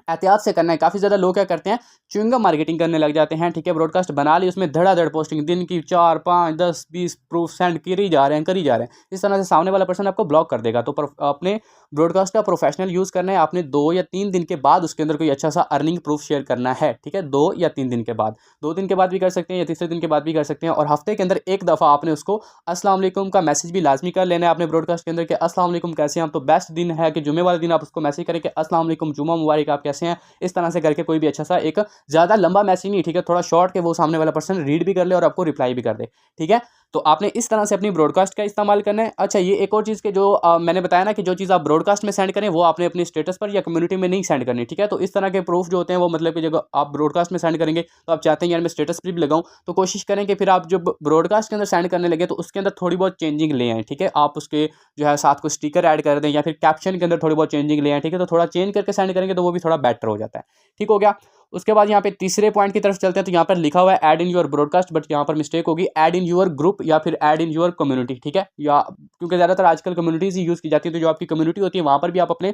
एहतियात से करना है। काफ़ी ज़्यादा लोग क्या करते हैं, च्युइंगम मार्केटिंग करने लग जाते हैं, ठीक है। ब्रॉडकास्ट बना ली, उसमें धड़ाधड़ पोस्टिंग, दिन की 4, 5, 10, 20 प्रूफ सेंड कर ही जा रहे हैं, कर ही जा रहे हैं। इस तरह से सामने वाला पर्सन आपको ब्लॉक कर देगा। तो अपने ब्रॉडकास्ट का प्रोफेशनल यूज़ करना है। आपने 2 या 3 दिन के बाद उसके अंदर कोई अच्छा सा अर्निंग प्रूफ शेयर करना है, ठीक है। 2 या 3 दिन के बाद, 2 दिन के बाद भी कर सकते हैं या तीसरे दिन के बाद भी कर सकते हैं। और हफ्ते के अंदर एक दफ़ा आपने उसको अस्सलाम वालेकुम का मैसेज भी लाजमी कर लेना है आपने ब्रॉडकास्ट के अंदर कि अस्सलाम वालेकुम कैसे हैं आप। तो बेस्ट दिन है कि जुमे वाले दिन आप उसको मैसेज करें कि अस्सलाम वालेकुम, जुमा मुबारक, आप कैसे कैसे हैं, इस तरह से करके कोई भी अच्छा सा एक ज़्यादा लंबा मैसेज नहीं, ठीक है, थोड़ा शॉर्ट के वो सामने वाला पर्सन रीड भी कर ले और आपको रिप्लाई भी कर दे, ठीक है। तो आपने इस तरह से अपनी ब्रॉडकास्ट का इस्तेमाल करना है। अच्छा, ये एक और चीज़ के जो मैंने बताया ना कि जो चीज़ आप ब्रॉडकास्ट में सेंड करें वो आपने अपने स्टेटस पर या कम्युनिटी में नहीं सेंड करनी, ठीक है। तो इस तरह के प्रूफ जो होते हैं वो मतलब कि जब आप ब्रॉडकास्ट में सेंड करेंगे तो आप चाहते हैं यार मैं स्टेटस पर भी लगाऊं, तो कोशिश करें कि फिर आप जब ब्रॉडकास्ट के अंदर सेंड करने लगे तो उसके अंदर थोड़ी बहुत चेंजिंग ले आएँ, ठीक है। आप उसके जो है साथ को स्टिकर ऐड कर दें या फिर कैप्शन के अंदर थोड़ी बहुत चेंजिंग ले आएँ, ठीक है। तो थोड़ा चेंज करके सेंड करेंगे तो वो भी थोड़ा बेटर हो जाता है, ठीक हो गया। उसके बाद यहाँ पे तीसरे पॉइंट की तरफ चलते हैं। तो यहाँ पर लिखा हुआ है add in your broadcast, but यहाँ पर मिस्टेक होगी, ऐड इन योर ग्रुप या फिर ऐड इन योर कम्युनिटी, ठीक है। या क्योंकि ज़्यादातर आजकल कम्युनिटीज़ ही यूज़ की जाती है, तो जो आपकी कम्युनिटी होती है वहाँ पर भी आप अपने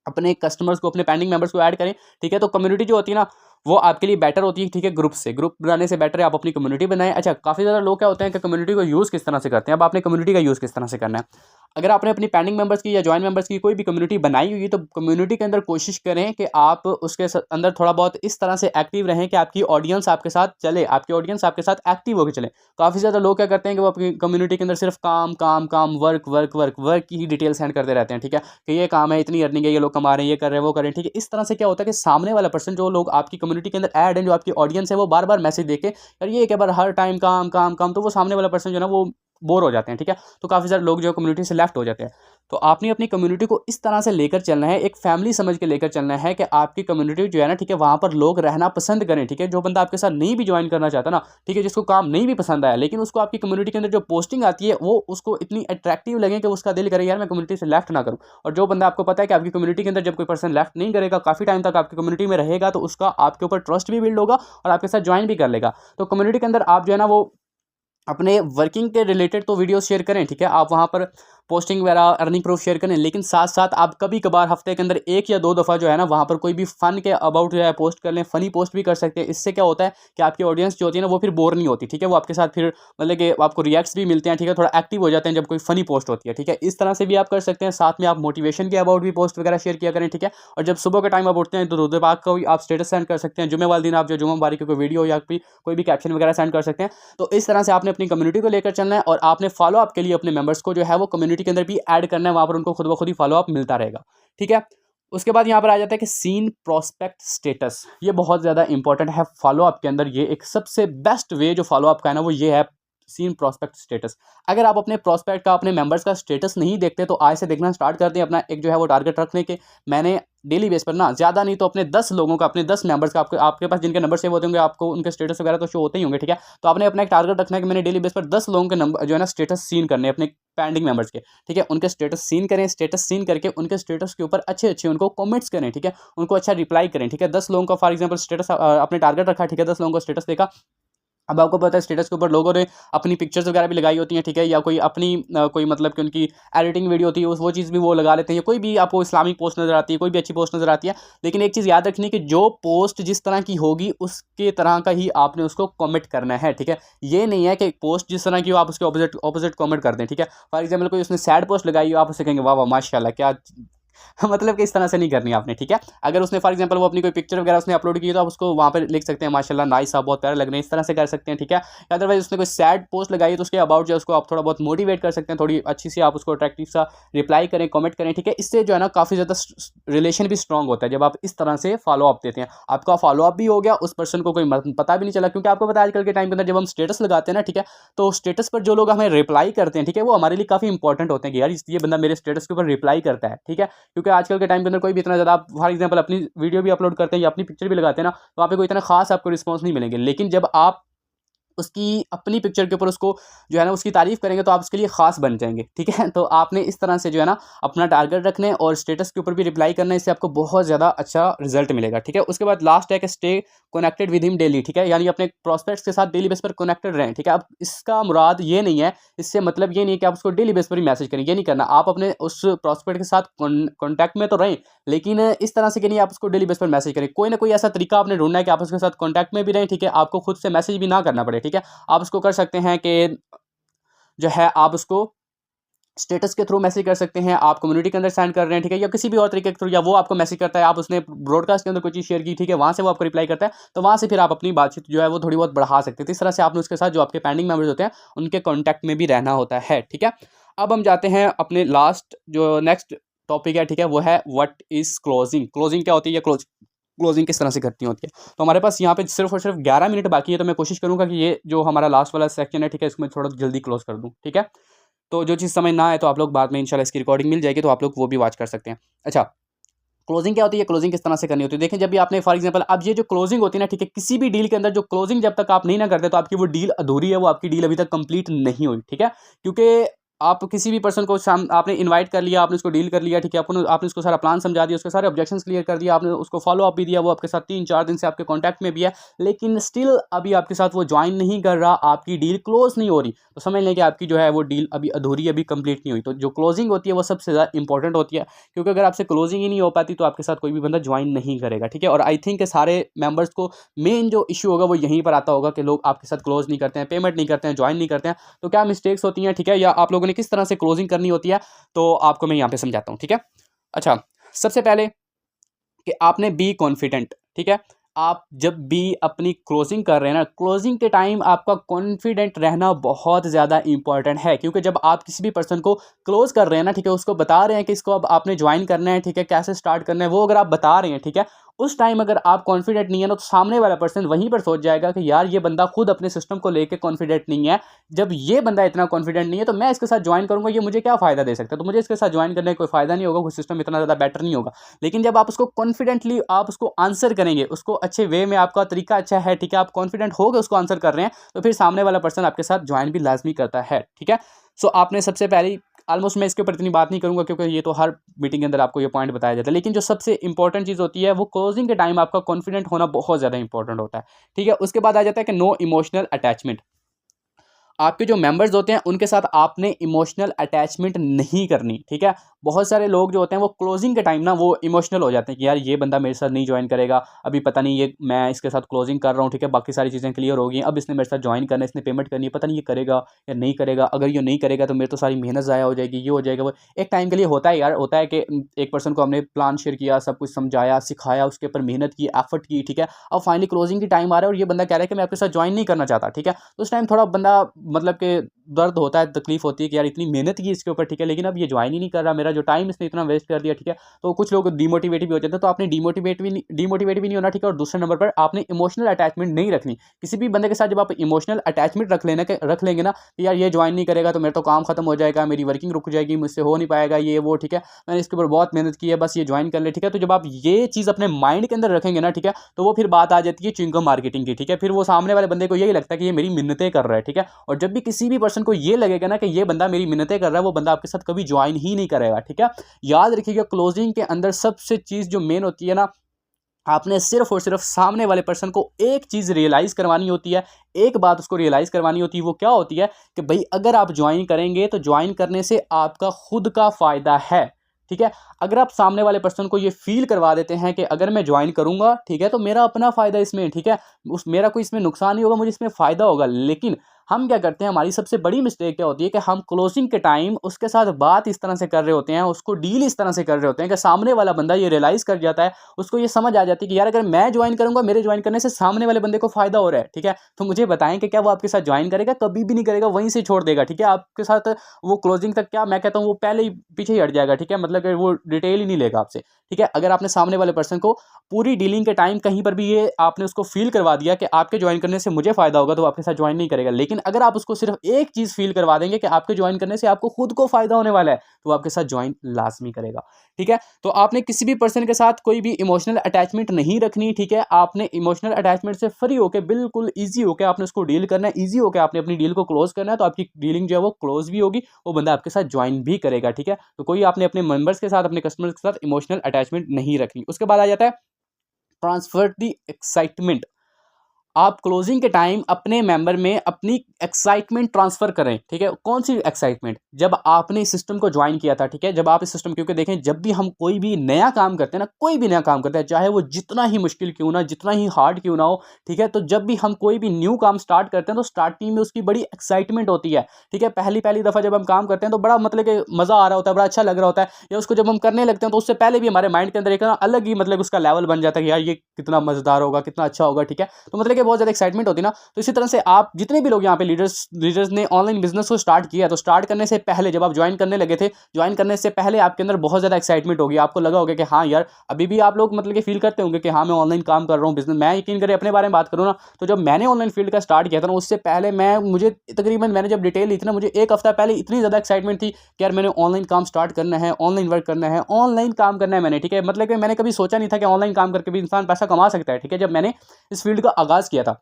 अपने कस्टमर्स को, अपने पेंडिंग मेंबर्स को ऐड करें, ठीक है। तो कम्युनिटी जो होती है ना वो आपके लिए बेटर होती है, ठीक है। ग्रुप से, ग्रुप बनाने से बेटर है आप अपनी कम्युनिटी बनाएं। अच्छा, काफ़ी ज़्यादा लोग क्या होते हैं कि कम्युनिटी को यूज़ किस तरह से करते हैं। अब आपने कम्युनिटी का यूज़ किस तरह से करना है, अगर आपने अपनी पेंडिंग मेंबर्स की या जॉइन मेंबर्स की कोई भी कम्युनिटी बनाई हुई है तो कम्युनिटी के अंदर कोशिश करें कि आप उसके अंदर थोड़ा बहुत इस तरह से एक्टिव रहें कि आपकी ऑडियंस आपके साथ चले, आपकी ऑडियंस आपके साथ एक्टिव होकर चले। काफ़ी ज़्यादा लोग क्या करते हैं कि वो अपनी कम्युनिटी के अंदर सिर्फ काम काम काम, वर्क वर्क वर्क वर्क की ही डिटेल सेंड करते रहते हैं, ठीक है, कि ये काम है, इतनी अर्निंग है, ये लोग कमा रहे हैं, ये कर रहे हैं, वो कर रहे हैं, ठीक है। इस तरह से क्या होता है कि सामने वाला पर्सन, जो लोग आपकी कम्युनिटी के अंदर ऐड हैं, जो आपकी ऑडियंस है, वो बार बार मैसेज देके यार ये एक बार हर टाइम काम काम काम, तो वो सामने वाला पर्सन जो है ना वो बोर हो जाते हैं, ठीक है। तो काफ़ी सारे लोग जो कम्युनिटी से लेफ्ट हो जाते हैं। तो आपने अपनी कम्युनिटी को इस तरह से लेकर चलना है, एक फैमिली समझ के लेकर चलना है कि आपकी कम्युनिटी जो है ना, ठीक है, वहाँ पर लोग रहना पसंद करें, ठीक है। जो बंदा आपके साथ नहीं भी ज्वाइन करना चाहता ना, ठीक है, जिसको काम नहीं भी पसंद आया, लेकिन उसको आपकी कम्युनिटी के अंदर जो पोस्टिंग आती है वो उसको इतनी अट्रैक्टिव लगे कि उसका दिल करे यार मैं कम्युनिटी से लेफ्ट ना करूँ। और जो बंदा आपको पता है कि आपकी कम्युनिटी के अंदर जब कोई पर्सन लेफ्ट नहीं करेगा, काफ़ी टाइम तक आपकी कम्युनिटी में रहेगा, तो उसका आपके ऊपर ट्रस्ट भी बिल्ड होगा और आपके साथ ज्वाइन भी कर लेगा। तो कम्युनिटी के अंदर आप जो है ना वो अपने वर्किंग के रिलेटेड तो वीडियो शेयर करें, ठीक है, आप वहाँ पर पोस्टिंग वगैरह अर्निंग प्रूफ शेयर करें, लेकिन साथ साथ आप कभी कभार हफ्ते के अंदर 1 या 2 दफ़ा जो है ना वहाँ पर कोई भी फ़न के अबाउट जो है पोस्ट कर लें, फ़नी पोस्ट भी कर सकते हैं। इससे क्या होता है कि आपकी ऑडियंस जो होती है ना वो फिर बोर नहीं होती, ठीक है। वो आपके साथ फिर मतलब कि आपको रिएक्ट्स भी मिलते हैं, ठीक है, थोड़ा एक्टिव हो जाते हैं जब कोई फ़नी पोस्ट होती है, ठीक है। इस तरह से भी आप कर सकते हैं। साथ में आप मोटिवेशन के अबाउट भी पोस्ट वगैरह शेयर किया करें, ठीक है। और जब सुबह के टाइम आप उठते हैं तो रोज़ पाक का भी आप स्टेटस सेंड कर सकते हैं। जुम्मे वाले दिन आप जो जुम्मा मुबारक की कोई वीडियो या फिर कोई भी कैप्शन वगैरह सेंड कर सकते हैं। तो इस तरह से आपने अपनी कम्युनिटी को लेकर चलना है और आपने फॉलो अप के लिए अपने मेंबर्स को जो है वो कम्युनिटी के अंदर भी ऐड करना है, वहाँ पर उनको खुद ब खुद ही फॉलो अप मिलता रहेगा, ठीक है। उसके बाद यहाँ पर आ जाता है कि सीन प्रोस्पेक्ट स्टेटस, ये बहुत ज़्यादा इंपॉर्टेंट है फॉलो अप के अंदर। ये एक सबसे बेस्ट वे जो फॉलो अप का है ना वो ये है सीन प्रोस्पेक्ट स्टेटस। अगर आप अपने प्रोस्पेक्ट का, अपने मेंबर्स का स्टेटस नहीं देखते तो आज से देखना स्टार्ट कर दें। अपना एक जो है वो टारगेट रखने के, मैंने डेली बेस पर ना ज़्यादा नहीं तो अपने 10 लोगों का, अपने 10 मेंबर्स का, आपके पास जिनके नंबर सेव होते होंगे आपको उनके स्टेटस वगैरह तो शो होते ही होंगे, ठीक है। तो आपने अपना एक टारगेट रखना है कि मैंने डेली बेस पर 10 लोगों के नंबर जो है ना स्टेटस सीन करने अपने पेंडिंग मेंबर्स के, ठीक है। उनके स्टेटस सीन करें, स्टेटस सीन करके उनके स्टेटस के ऊपर अच्छे अच्छे उनको कमेंट्स करें, ठीक है, उनको अच्छा रिप्लाई करें, ठीक है। 10 लोगों का फॉर एग्जांपल स्टेटस अपने टारगेट रखा, ठीक है, 10 लोगों को स्टेटस देखा। अब आपको पता है स्टेटस के ऊपर लोगों ने अपनी पिक्चर्स वगैरह भी लगाई होती हैं, ठीक है, या कोई अपनी कोई मतलब कि उनकी एडिटिंग वीडियो होती है वो चीज़ भी वो लगा लेते हैं, या कोई भी आपको इस्लामिक पोस्ट नज़र आती है, कोई भी अच्छी पोस्ट नज़र आती है। लेकिन एक चीज़ याद रखनी है कि जो पोस्ट जिस तरह की होगी उसके तरह का ही आपने उसको कमेंट करना है, ठीक है। ये नहीं है कि पोस्ट जिस तरह की हो आप उसके ऑपोजिट कमेंट कर दें, ठीक है। फॉर एग्जाम्पल कोई उसने सैड पोस्ट लगाई हो, आप उससे कहेंगे वाह वाह माशाल्लाह क्या मतलब कि इस तरह से नहीं करनी आपने, ठीक है। अगर उसने फॉर एग्जांपल वो अपनी कोई पिक्चर वगैरह उसने अपलोड की है तो आप उसको वहाँ पर लिख सकते हैं माशाल्लाह नाइस, आप बहुत प्यारे लग रहे हैं, इस तरह से कर सकते हैं, ठीक है। अदरवाइज उसने कोई सैड पोस्ट लगाई है तो उसके अबाउट जो है उसको आप थोड़ा बहुत मोटिवेट कर सकते हैं, थोड़ी अच्छी सी आप उसको अट्रैक्टिव सा रिप्लाई करें, कमेंट करें, ठीक है। इससे जो है ना काफ़ी ज़्यादा रिलेशन भी स्ट्रॉन्ग होता है जब आप इस तरह से फॉलो अप देते हैं। आपका फॉलो अप भी हो गया, उस पर्सन को कोई पता भी नहीं चला, क्योंकि आपको पता है आजकल के टाइम के अंदर जब हम स्टेटस लगाते हैं ना, ठीक है, तो स्टेटस पर जो लोग हमें रिप्लाई करते हैं, ठीक है, वो हमारे लिए काफ़ी इंपॉर्टेंट होते हैं कि यार ये बंदा मेरे स्टेटस के ऊपर रिप्लाई करता है, ठीक है। क्योंकि आजकल के टाइम के अंदर कोई भी इतना ज़्यादा, आप फॉर एग्जांपल अपनी वीडियो भी अपलोड करते हैं या अपनी पिक्चर भी लगाते हैं ना, तो वहाँ पे कोई इतना खास आपको रिस्पांस नहीं मिलेंगे। लेकिन जब आप उसकी अपनी पिक्चर के ऊपर उसको जो है ना उसकी तारीफ़ करेंगे तो आप उसके लिए ख़ास बन जाएंगे, ठीक है। तो आपने इस तरह से जो है ना अपना टारगेट रखने और स्टेटस के ऊपर भी रिप्लाई करना, इससे आपको बहुत ज़्यादा अच्छा रिजल्ट मिलेगा, ठीक है। उसके बाद लास्ट है कि stay connected with him daily, ठीक है, यानी अपने प्रॉस्पेक्ट्स के साथ डेली बेस पर कनेक्टेड रहें, ठीक है। अब इसका मुराद ये नहीं है, इससे मतलब ये नहीं है कि आप उसको डेली बेस पर ही मैसेज करें, ये नहीं करना। आप अपने उस प्रॉस्पेक्ट के साथ कॉन्टैक्ट में तो रहें, लेकिन इस तरह से कि नहीं आप उसको डेली बेस पर मैसेज करें। कोई ना कोई ऐसा तरीका आपने ढूंढना है कि आप उसके साथ कॉन्टैक्ट में भी रहें, ठीक है, आपको खुद से मैसेज भी ना करना पड़े, ठीक है। आप उसको कर सकते हैं कि जो है आप उसको स्टेटस के थ्रू मैसेज कर सकते हैं, आप कम्युनिटी के अंदर सेंड कर रहे हैं, ठीक है, या किसी भी और तरीके के थ्रू, या वो आपको मैसेज करता है, आप उसने ब्रॉडकास्ट के अंदर कोई चीज़ शेयर की, ठीक है, वहाँ से वो आपको रिप्लाई करता है, तो वहाँ से फिर आप अपनी बातचीत जो है वो थोड़ी बहुत बढ़ा सकते हैं। तो इस तरह से आपने उसके साथ जो आपके पेंडिंग मेंबर्स होते हैं उनके कॉन्टैक्ट में भी रहना होता है, ठीक है। अब हम जाते हैं अपने लास्ट जो नेक्स्ट टॉपिक है, ठीक है, वो है व्हाट इज़ क्लोजिंग। क्लोजिंग क्या होती है या क्लोजिंग किस तरह से करती होती है। तो हमारे पास यहाँ पे सिर्फ और सिर्फ 11 मिनट बाकी है, तो मैं कोशिश करूँगा कि ये जो हमारा लास्ट वाला सेक्शन है, ठीक है, इसको मैं थोड़ा जल्दी क्लोज कर दूँ, ठीक है। तो जो चीज़ समझ ना आए तो आप लोग बाद में इंशाल्लाह इसकी रिकॉर्डिंग मिल जाएगी, तो आप लोग वो भी वॉच कर सकते हैं। अच्छा, क्लोजिंग क्या होती है, क्लोजिंग किस तरह से करनी होती है। देखिए, जब भी आपने फॉर एग्जांपल अब ये जो क्लोजिंग होती है ना, ठीक है, किसी भी डील के अंदर जो क्लोजिंग जब तक आप नहीं ना करते तो आपकी वो डील अधूरी है, वो आपकी डील अभी तक कंप्लीट नहीं हुई, ठीक है। क्योंकि आप किसी भी पर्सन को आपने इनवाइट कर लिया, आपने उसको डील कर लिया, ठीक है, आपने उसको सारा प्लान समझा दिया, उसके सारे ऑब्जेक्शंस क्लियर कर दिया, आपने उसको फॉलो अप भी दिया, वो आपके साथ 3-4 दिन से आपके कॉन्टैक्ट में भी है, लेकिन स्टिल अभी आपके साथ वो ज्वाइन नहीं कर रहा, आपकी डील क्लोज नहीं हो रही, तो समझ लें कि आपकी जो है वो डील अभी अधूरी, अभी कंप्लीट नहीं हुई। तो जो क्लोजिंग होती है वो सबसे ज़्यादा इंपॉर्टेंट होती है, क्योंकि अगर आपसे क्लोजिंग ही नहीं हो पाती तो आपके साथ कोई भी बंदा ज्वाइन नहीं करेगा, ठीक है। और आई थिंक सारे मेंबर्स को मेन जो इशू होगा वो यहीं पर आता होगा कि लोग आपके साथ क्लोज नहीं करते हैं, पेमेंट नहीं करते हैं, ज्वाइन नहीं करते हैं। तो क्या मिस्टेक्स होती हैं, ठीक है, या आप लोगों ने किस तरह से क्लोजिंग करनी होती है, तो आपको मैं यहाँ पे समझाता हूँ, ठीक है। अच्छा, सबसे पहले कि आपने बी कॉन्फिडेंट, ठीक है। आप जब भी अपनी क्लोजिंग कर रहे हैं ना, क्लोजिंग के टाइम आपका कॉन्फिडेंट रहना बहुत ज़्यादा इंपॉर्टेंट है, क्योंकि जब आप किसी भी पर्सन को क्लोज कर रहे हैं ना, ठीक है, उसको बता रहे हैं कि इसको अब आपने ज्वाइन करना है, ठीक है, कैसे स्टार्ट करना है, वो अगर आप बता रहे हैं, ठीक है, उस टाइम अगर आप कॉन्फिडेंट नहीं है ना, तो सामने वाला पर्सन वहीं पर सोच जाएगा कि यार ये बंदा खुद अपने सिस्टम को लेकर कॉन्फिडेंट नहीं है। जब ये बंदा इतना कॉन्फिडेंट नहीं है तो मैं इसके साथ ज्वाइन करूंगा, ये मुझे क्या फ़ायदा दे सकता है, तो मुझे इसके साथ ज्वाइन करने का कोई फ़ायदा नहीं होगा, कोई सिस्टम इतना ज़्यादा बेटर नहीं होगा। लेकिन जब आप उसको कॉन्फिडेंटली आप उसको आंसर करेंगे, उसको अच्छे वे में, आपका तरीका अच्छा है, ठीक है, आप कॉन्फिडेंट हो गए उसको आंसर कर रहे हैं, तो फिर सामने वाला पर्सन आपके साथ ज्वाइन भी लाजमी करता है, ठीक है। सो आपने सबसे पहली ऑलमोस्ट मैं इसके ऊपर इतनी बात नहीं करूंगा क्योंकि ये तो हर मीटिंग के अंदर आपको ये पॉइंट बताया जाता है, लेकिन जो सबसे इंपॉर्टेंट चीज़ होती है वो क्लोजिंग के टाइम आपका कॉन्फिडेंट होना बहुत ज़्यादा इंपॉर्टेंट होता है, ठीक है। उसके बाद आ जाता है कि नो इमोशनल अटैचमेंट। आपके जो मेंबर्स होते हैं उनके साथ आपने इमोशनल अटैचमेंट नहीं करनी, ठीक है। बहुत सारे लोग जो होते हैं वो क्लोजिंग के टाइम ना वो इमोशनल हो जाते हैं कि यार ये बंदा मेरे साथ नहीं ज्वाइन करेगा, अभी पता नहीं ये मैं इसके साथ क्लोजिंग कर रहा हूँ, ठीक है, बाकी सारी चीज़ें क्लियर हो गई, अब इसने मेरे साथ ज्वाइन करना है, इसने पेमेंट करनी है, पता नहीं ये करेगा या नहीं करेगा, अगर ये नहीं करेगा तो मेरे तो सारी मेहनत ज़ाया हो जाएगी, ये हो जाएगा वो। एक टाइम के लिए होता है यार, होता है कि एक पर्सन को हमने प्लान शेयर किया, सब कुछ समझाया, सिखाया, उसके ऊपर मेहनत की, एफर्ट की, ठीक है, अब फाइनली क्लोजिंग की टाइम आ रहा है और ये बंदा कह रहा है कि मैं आपके साथ ज्वाइन नहीं करना चाहता, ठीक है। तो उस टाइम थोड़ा बंदा मतलब कि दर्द होता है, तकलीफ होती है कि यार इतनी मेहनत की इसके ऊपर, ठीक है, लेकिन अब ये ज्वाइन ही नहीं कर रहा, मेरा जो टाइम इसने इतना वेस्ट कर दिया, ठीक है। तो कुछ लोग डिमोटिवेट भी हो जाते हैं, तो आपने डिमोटिवेट भी नहीं होना, ठीक है। और दूसरे नंबर पर आपने इमोशनल अटैचमेंट नहीं रखनी किसी भी बंदे के साथ। जब आप इमोशनल अटैचमेंट रख लेंगे ना कि यार ये ज्वाइन नहीं करेगा तो मेरा तो काम खत्म हो जाएगा, मेरी वर्किंग रुक जाएगी, मुझसे हो नहीं पाएगा ये वो, ठीक है, मैंने इसके ऊपर बहुत मेहनत की है, बस ये ज्वाइन कर ले, ठीक है। तो जब आप ये चीज़ अपने माइंड के अंदर रखेंगे ना, ठीक है, तो वो फिर बात आ जाती है च्युइंगम मार्केटिंग की, ठीक है। फिर वो सामने वाले बंदे को यही लगता है कि ये मेरी मिन्नतें कर रहा है, ठीक है। और जब भी किसी भी पर्सन को ये लगेगा ना कि ये बंदा मेरी मिन्नतें कर रहा है, वो बंदा आपके साथ कभी ज्वाइन ही नहीं करेगा, ठीक है। याद रखिएगा, क्लोजिंग के अंदर सबसे चीज़ जो मेन होती है ना, आपने सिर्फ और सिर्फ सामने वाले पर्सन को एक चीज़ रियलाइज करवानी होती है, एक बात उसको रियलाइज करवानी होती है। वो क्या होती है कि भाई अगर आप ज्वाइन करेंगे तो ज्वाइन करने से आपका खुद का फ़ायदा है, ठीक है। अगर आप सामने वाले पर्सन को ये फील करवा देते हैं कि अगर मैं ज्वाइन करूंगा, ठीक है, तो मेरा अपना फ़ायदा इसमें, ठीक है, मेरा कोई इसमें नुकसान नहीं होगा, मुझे इसमें फ़ायदा होगा। लेकिन हम क्या करते हैं, हमारी सबसे बड़ी मिस्टेक क्या होती है कि हम क्लोजिंग के टाइम उसके साथ बात इस तरह से कर रहे होते हैं, उसको डील इस तरह से कर रहे होते हैं कि सामने वाला बंदा ये रियलाइज कर जाता है, उसको ये समझ आ जाती है कि यार अगर मैं ज्वाइन करूंगा, मेरे ज्वाइन करने से सामने वाले बंदे को फायदा हो रहा है, ठीक है। तो मुझे बताएं कि क्या वो आपके साथ ज्वाइन करेगा? कभी भी नहीं करेगा, वहीं से छोड़ देगा, ठीक है। आपके साथ वो क्लोजिंग तक क्या मैं कहता हूँ वो पहले ही पीछे ही हट जाएगा, ठीक है, मतलब कि वो डिटेल ही नहीं लेगा आपसे, ठीक है। अगर आपने सामने वाले पर्सन को पूरी डीलिंग के टाइम कहीं पर भी ये आपने उसको फील करवा दिया कि आपके ज्वाइन करने से मुझे फायदा होगा, तो वो आपके साथ ज्वाइन नहीं करेगा। लेकिन अगर आप उसको सिर्फ एक चीज फील करवा देंगे कि आपके ज्वाइन करने से आपको खुद को फायदा होने वाला है, तो वो आपके साथ ज्वाइन लाजमी करेगा, ठीक है। तो आपने किसी भी पर्सन के साथ कोई भी इमोशनल अटैचमेंट नहीं रखनी, ठीक है। आपने इमोशनल अटैचमेंट से फ्री होकर बिल्कुल ईजी होकर आपने उसको डील करना है, ईजी होकर आपने अपनी डील को क्लोज करना है, तो आपकी डीलिंग जो है वो क्लोज भी होगी, वो बंदा आपके साथ ज्वाइन भी करेगा, ठीक है। तो कोई आपने अपने मेंबर्स के साथ, अपने कस्टमर्स के साथ इमोशनल अटैचमेंट नहीं रखनी। उसके बाद आ जाता है ट्रांसफर दी एक्साइटमेंट। आप क्लोजिंग के टाइम अपने मेंबर में अपनी एक्साइटमेंट ट्रांसफर करें, ठीक है। कौन सी एक्साइटमेंट? जब आपने इस सिस्टम को ज्वाइन किया था, ठीक है, जब आप इस सिस्टम, क्योंकि देखें जब भी हम कोई भी नया काम करते हैं ना, कोई भी नया काम करते हैं, चाहे वो जितना ही मुश्किल क्यों ना, जितना ही हार्ड क्यों ना हो, ठीक है, तो जब भी हम कोई भी न्यू काम स्टार्ट करते हैं तो स्टार्टिंग में उसकी बड़ी एक्साइटमेंट होती है, ठीक है। पहली पहली दफ़ा जब हम काम करते हैं तो बड़ा मतलब कि मज़ा आ रहा होता है, बड़ा अच्छा लग रहा होता है, या उसको जब हम करने लगते हैं तो उससे पहले भी हमारे माइंड के अंदर एक ना अलग ही मतलब उसका लेवल बन जाता है कि यार ये कितना मज़ेदार होगा, कितना अच्छा होगा, ठीक है। तो मतलब कि बहुत ज़्यादा एक्साइटमेंट होती है ना, तो इसी तरह से आप जितने भी लोग यहाँ पे लीडर्स ने ऑनलाइन बिजनेस को स्टार्ट किया, तो स्टार्ट करने से पहले जब आप ज्वाइन करने लगे थे, ज्वाइन करने से पहले आपके अंदर बहुत ज़्यादा एक्साइटमेंट होगी, आपको लगा होगा कि हाँ यार, अभी भी आप लोग मतलब कि फील करते होंगे कि हाँ मैं ऑनलाइन काम कर रहा हूँ, बिजनेस। मैं यकीन करें अपने बारे में बात करूँ ना, तो जब मैंने ऑनलाइन फील्ड का स्टार्ट किया था ना, उससे पहले मुझे तकरीबन मैंने जब डिटेल ली थी ना, मुझे एक हफ्ता पहले इतनी ज़्यादा एक्साइटमेंट थी कि यार मैंने ऑनलाइन काम स्टार्ट करना है, ऑनलाइन वर्क करना है, ऑनलाइन काम करना है मैंने, ठीक है। मतलब कि मैंने कभी सोचा नहीं था कि ऑनलाइन काम करके भी इंसान पैसा कमा सकता है, ठीक है। जब मैंने इस फील्ड का आगाज़ किया था,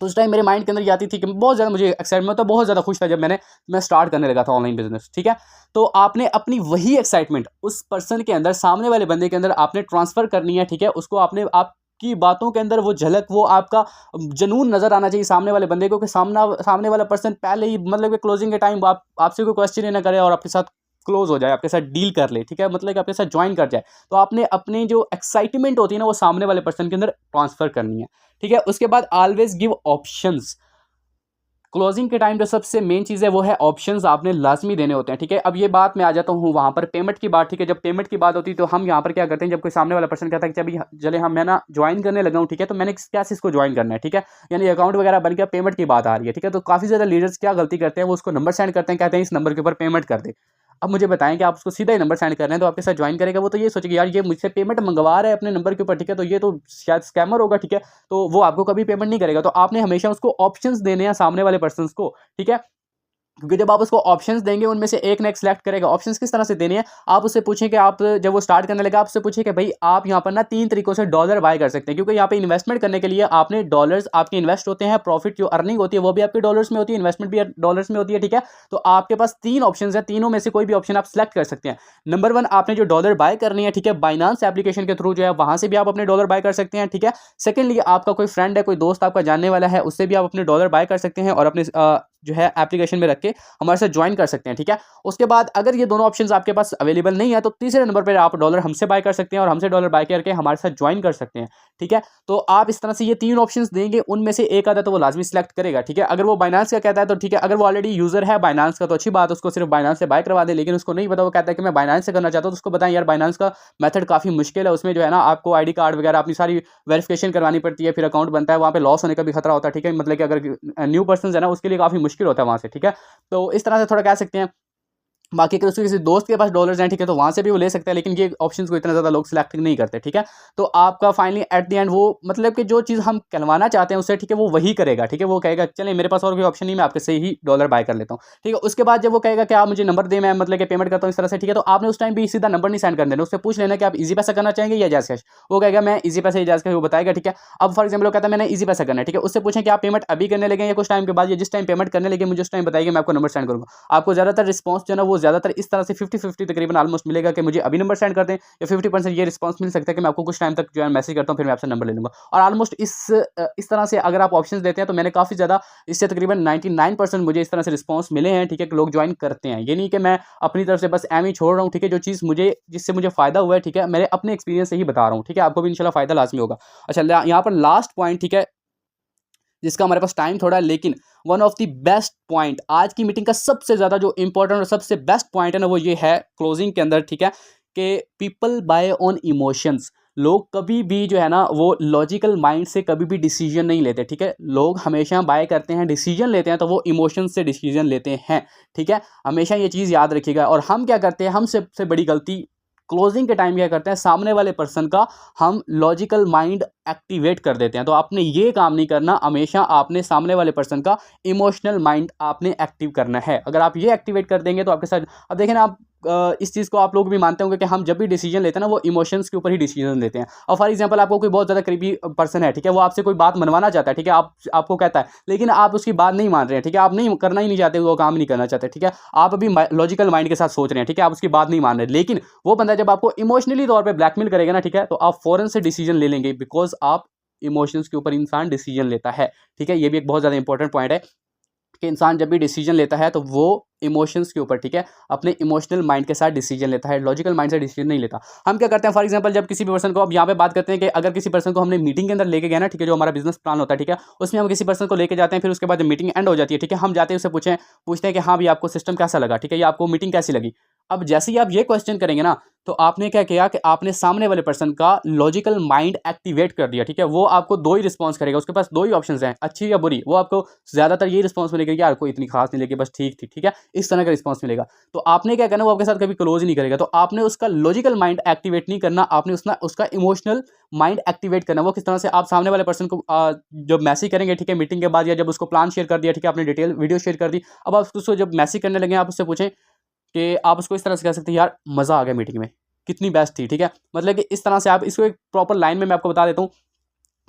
तो उस टाइम मेरे माइंड के अंदर ये आती थी कि बहुत ज़्यादा मुझे एक्साइटमेंट था, बहुत ज़्यादा खुश था जब मैं स्टार्ट करने लगा था ऑनलाइन बिजनेस, ठीक है। तो आपने अपनी वही एक्साइटमेंट उस पर्सन के अंदर, सामने वाले बंदे के अंदर आपने ट्रांसफ़र करनी है, ठीक है। उसको आपने आपकी बातों के अंदर वो झलक, वो आपका जुनून नज़र आना चाहिए सामने वाले बंदे को, कि सामने वाला पर्सन पहले ही मतलब कि क्लोजिंग के टाइम आपसे कोई क्वेश्चन ही ना करे और आपके साथ क्लोज हो जाए, आपके साथ डील कर ले, ठीक है। मतलब कि आपके साथ ज्वाइन कर जाए। तो आपने अपनी जो एक्साइटमेंट होती है ना, वो सामने वाले पर्सन के अंदर ट्रांसफ़र करनी है, ठीक है। उसके बाद ऑलवेज गिव ऑप्शंस। क्लोजिंग के टाइम जो सबसे मेन चीज़ है वो है ऑप्शंस, आपने लाजमी देने होते हैं, ठीक है। अब ये बात मैं आ जाता हूँ वहाँ पर पेमेंट की बात, ठीक है। जब पेमेंट की बात होती है तो हम यहाँ पर क्या करते हैं, जब कोई सामने वाला पर्सन कहता है कि अभी चले हम मैं ना ज्वाइन करने लगा हूँ, ठीक है, तो मैंने क्या से इसको ज्वाइन करना है, ठीक है। यानी अकाउंट वगैरह बन गया, पेमेंट की बात आ रही है, ठीक है। तो काफ़ी ज़्यादा लीडर्स क्या गलती करते हैं, वो उसको नंबर सेंड करते हैं, कहते हैं इस नंबर के ऊपर पेमेंट कर दे। अब मुझे बताएं कि आप उसको सीधा ही नंबर सेंड कर रहे हैं, तो आपके साथ ज्वाइन करेगा, वो तो ये सोचेगा यार ये मुझसे पेमेंट मंगवा रहा है अपने नंबर के ऊपर, ठीक है, तो ये तो शायद स्कैमर होगा, ठीक है। तो वो आपको कभी पेमेंट नहीं करेगा। तो आपने हमेशा उसको ऑप्शंस देने हैं सामने वाले पर्सन को, ठीक है। क्योंकि जब आप उसको ऑप्शंस देंगे, उनमें से एक ना एक सिलेक्ट करेगा। ऑप्शंस किस तरह से देने हैं, आप उससे पूछें कि आप जब वो स्टार्ट करने लगा, आप उससे पूछें कि भाई आप यहाँ पर ना 3 तरीकों से डॉलर बाय कर सकते हैं, क्योंकि यहाँ पे इन्वेस्टमेंट करने के लिए आपने डॉलर्स आपके इन्वेस्ट होते हैं, प्रॉफिट जो अर्निंग होती है वो भी आपके डॉलर्स में होती है, इन्वेस्टमेंट भी डॉलर्स में होती है, ठीक है। तो आपके पास 3 ऑप्शन है, तीनों में से कोई भी ऑप्शन आप सेलेक्ट कर सकते हैं। नंबर 1, आपने जो डॉलर बाय करनी है, ठीक है, बाइनांस एप्लीकेशन के थ्रू जो है वहां से भी आप अपने डॉलर बाय कर सकते हैं, ठीक है। सेकेंडली, आपका कोई फ्रेंड है, कोई दोस्त आपका जानने वाला है, उससे भी आप अपने डॉलर बाय कर सकते हैं और अपने जो है एप्लीकेशन में रख के हमारे साथ ज्वाइन कर सकते हैं, ठीक है। उसके बाद अगर ये दोनों ऑप्शंस आपके पास अवेलेबल नहीं है, तो तीसरे नंबर पर आप डॉलर हमसे बाय कर सकते हैं और हमसे डॉलर बाय करके हमारे साथ ज्वाइन कर सकते हैं, ठीक है। तो आप इस तरह से ये 3 ऑप्शंस देंगे, उनमें से एक आता तो वो लाजमी सिलेक्ट करेगा, ठीक है। अगर वो बाइनांस का कहता है तो ठीक है, अगर वो ऑलरेडी यूजर है बाइनांस का तो अच्छी बात, उसको सिर्फ बाइनांस से बाय करवा दे। लेकिन उसको नहीं पता, वो कहता है कि मैं बाइनांस से करना चाहता हूँ, तो उसको बताएं यार बाइनांस का मेथड काफ़ी मुश्किल है, उसमें जो है ना आपको आईडी कार्ड वगैरह अपनी सारी वेरिफिकेशन करवानी पड़ती है, फिर अकाउंट बनता है, वहाँ पे लॉस होने का भी खतरा होता है, ठीक है। मतलब कि अगर न्यू पर्सन है ना, उसके लिए काफ़ी मुश्किल होता है वहाँ से, ठीक है। तो इस तरह से थोड़ा कह सकते हैं। बाकी अगर उसके किसी दोस्त के पास डॉलर्स हैं, ठीक है, तो वहाँ से भी वो ले सकता है, लेकिन ये ऑप्शंस को इतना ज़्यादा लोग सिलेक्ट नहीं करते, ठीक है। तो आपका फाइनली एट द एंड वो मतलब कि जो चीज़ हम कहलवाना चाहते हैं उससे, ठीक है, वो वही करेगा, ठीक है। वो कहेगा चलिए मेरे पास और कोई ऑप्शन नहीं, मैं आपके से ही डॉलर बाय कर लेता हूँ, ठीक है। उसके बाद जब वो कहेगा कि आप मुझे नंबर दे, मैं मतलब कि पेमेंट करता हूँ इस तरह से, ठीक है, तो आपने उस टाइम भी सीधा नंबर नहीं सेंड कर देना, उससे पूछ लेना कि आप ईजी पैसा करना चाहेंगे या जैज़ कैश। वो कहेगा मैं ईजी पैसा या जैज़ कैश, वो बताएगा, ठीक है। अब फॉर एग्जाम्पल वो कहता है मैंने ईजी पैसा करना है, ठीक है, उससे पूछें कि आप पेमेंट अभी करने लगे या कुछ टाइम के बाद, या जिस टाइम पेमेंट करने लगे मुझे उस टाइम बताइए, मैं आपको नंबर सेंड करूँगा। आपको ज़्यादातर रिस्पॉन्स जो है ना, वो ज़्यादातर इस तरह से 50-50 तकरीबन ऑलमोस्ट मिलेगा कि मुझे अभी नंबर सेंड कर दें, या 50% ये रिस्पांस मिल सकता है कि मैं आपको कुछ टाइम तक जो है मैसेज करता हूँ, फिर मैं आपसे नंबर ले लूँगा। और ऑलमोस्ट इस तरह से अगर आप ऑप्शंस देते हैं, तो मैंने काफ़ी ज़्यादा इससे तकरीबन 99% मुझे इस तरह से रिस्पॉन्स मिले हैं, ठीक है, कि लोग ज्वाइन करते हैं। ये नहीं कि मैं अपनी तरफ से बस एम ही छोड़ रहा हूँ, ठीक है। जो चीज़ जिससे मुझे फ़ायदा हुआ है, ठीक है, मेरे अपने एक्सपीरियंस से ही बता रहा हूँ, ठीक है। आपको भी इंशाल्लाह फ़ायदा लाजमी होगा। अच्छा, यहाँ पर लास्ट पॉइंट, ठीक है, जिसका हमारे पास टाइम थोड़ा है, लेकिन one of the best point आज की मीटिंग का सबसे ज़्यादा जो इंपॉर्टेंट और सबसे बेस्ट पॉइंट है ना, वो ये है क्लोजिंग के अंदर, ठीक है, कि पीपल बाय ऑन इमोशंस। लोग कभी भी जो है ना वो लॉजिकल माइंड से कभी भी डिसीजन नहीं लेते, ठीक है। लोग हमेशा बाय करते हैं, डिसीजन लेते हैं तो वो इमोशन से डिसीजन लेते हैं, ठीक है। हमेशा ये चीज़ याद रखिएगा। और हम क्या करते हैं, हम सबसे बड़ी गलती क्लोजिंग के टाइम क्या करते हैं, सामने वाले पर्सन का हम लॉजिकल माइंड एक्टिवेट कर देते हैं। तो आपने ये काम नहीं करना, हमेशा आपने सामने वाले पर्सन का इमोशनल माइंड आपने एक्टिव करना है। अगर आप ये एक्टिवेट कर देंगे तो आपके साथ, अब देखें ना आप इस चीज़ को आप लोग भी मानते होंगे कि हम जब भी डिसीजन लेते हैं ना, वो इमोशंस के ऊपर ही डिसीजन लेते हैं। और फॉर एग्जांपल आपको कोई बहुत ज़्यादा करीबी पर्सन है, ठीक है, वो आपसे कोई बात मनवाना चाहता है, ठीक है, आपको कहता है, लेकिन आप उसकी बात नहीं मान रहे हैं, ठीक है, आप नहीं करना ही नहीं चाहते, वो काम नहीं करना चाहते, ठीक है, आप अभी लॉजिकल माइंड के साथ सोच रहे हैं, ठीक है, आप उसकी बात नहीं मान रहे, लेकिन वो बंदा जब आपको इमोशनली तौर पर ब्लैकमेल करेगा ना, ठीक है, तो आप फौरन से डिसीजन ले लेंगे, बिकॉज आप इमोशंस के ऊपर इंसान डिसीजन लेता है, ठीक है। ये भी एक बहुत ज़्यादा इंपॉर्टेंट पॉइंट है कि इंसान जब भी डिसीजन लेता है तो वो इमोशंस के ऊपर, ठीक है, अपने इमोशनल माइंड के साथ डिसीजन लेता है, लॉजिकल माइंड से डिसीजन नहीं लेता। हम क्या करते हैं, फॉर एग्जांपल जब किसी भी पर्सन को, अब यहाँ पे बात करते हैं कि अगर किसी पर्सन को हमने मीटिंग के अंदर लेके गया ना, ठीक है, जो हमारा बिजनेस प्लान होता है, ठीक है, उसमें हम किसी पर्सन को लेके जाते हैं, फिर उसके बाद जब मीटिंग एंड हो जाती है, ठीक है, हम जाते हैं उससे पूछते हैं कि हाँ भाई आपको सिस्टम कैसा लगा, ठीक है, या आपको मीटिंग कैसी लगी। अब जैसे ही आप ये क्वेश्चन करेंगे ना, तो आपने क्या किया कि आपने सामने वाले पर्सन का लॉजिकल माइंड एक्टिवेट कर दिया, ठीक है। वो आपको दो ही रिस्पॉन्स करेगा, उसके पास दो ही ऑप्शंस हैं, अच्छी या बुरी। वो आपको ज़्यादातर यही रिस्पॉन्स मिलेगा कि यार कोई इतनी खास नहीं लगी, बस ठीक थी, ठीक है, इस तरह का रिस्पॉन्स मिलेगा। तो आपने क्या करना, वो आपके साथ कभी क्लोज ही नहीं करेगा। तो आपने उसका लॉजिकल माइंड एक्टिवेट नहीं करना, आपने उसका इमोशनल माइंड एक्टिवेट करना। वो किस तरह से, आप सामने वाले पर्सन को जब मैसेज करेंगे, ठीक है, मीटिंग के बाद, या जब उसको प्लान शेयर कर दिया, ठीक है, आपने डिटेल वीडियो शेयर कर दी, अब आप उसको जब मैसेज करने लगे, आप उससे पूछें कि आप उसको इस तरह से कह सकते हैं, यार मज़ा आ गया मीटिंग में, कितनी बेस्ट थी, ठीक है। मतलब कि इस तरह से आप इसको एक प्रॉपर लाइन में मैं आपको बता देता हूँ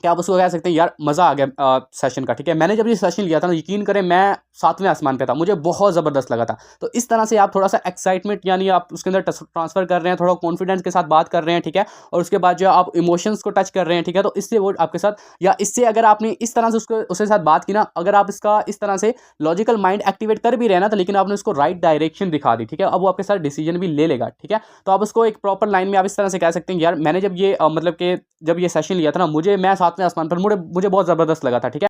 कि आप उसको कह सकते हैं, यार मज़ा आ गया सेशन का, ठीक है। मैंने जब ये सेशन लिया था ना, यकीन करें मैं 7वें आसमान पे था, मुझे बहुत ज़बरदस्त लगा था। तो इस तरह से आप थोड़ा सा एक्साइटमेंट, यानी आप उसके अंदर ट्रांसफ़र कर रहे हैं, थोड़ा कॉन्फिडेंस के साथ बात कर रहे हैं, ठीक है, और उसके बाद जो आप इमोशंस को टच कर रहे हैं, ठीक है, तो इससे वो आपके साथ, या इससे अगर आपने इस तरह से उसके साथ बात की ना, अगर आप इसका इस तरह से लॉजिकल माइंड एक्टिवेट कर भी रहे ना, तो लेकिन आपने उसको राइट डायरेक्शन दिखा दी, ठीक है, अब वो आपके साथ डिसीजन भी ले लेगा, ठीक है। तो आप उसको एक प्रॉपर लाइन में आप इस तरह से कह सकते हैं, यार मैंने जब ये मतलब कि जब ये सेशन लिया था ना, मैं 7वें आसमान पर, मुझे बहुत ज़बरदस्त लगा था, ठीक है।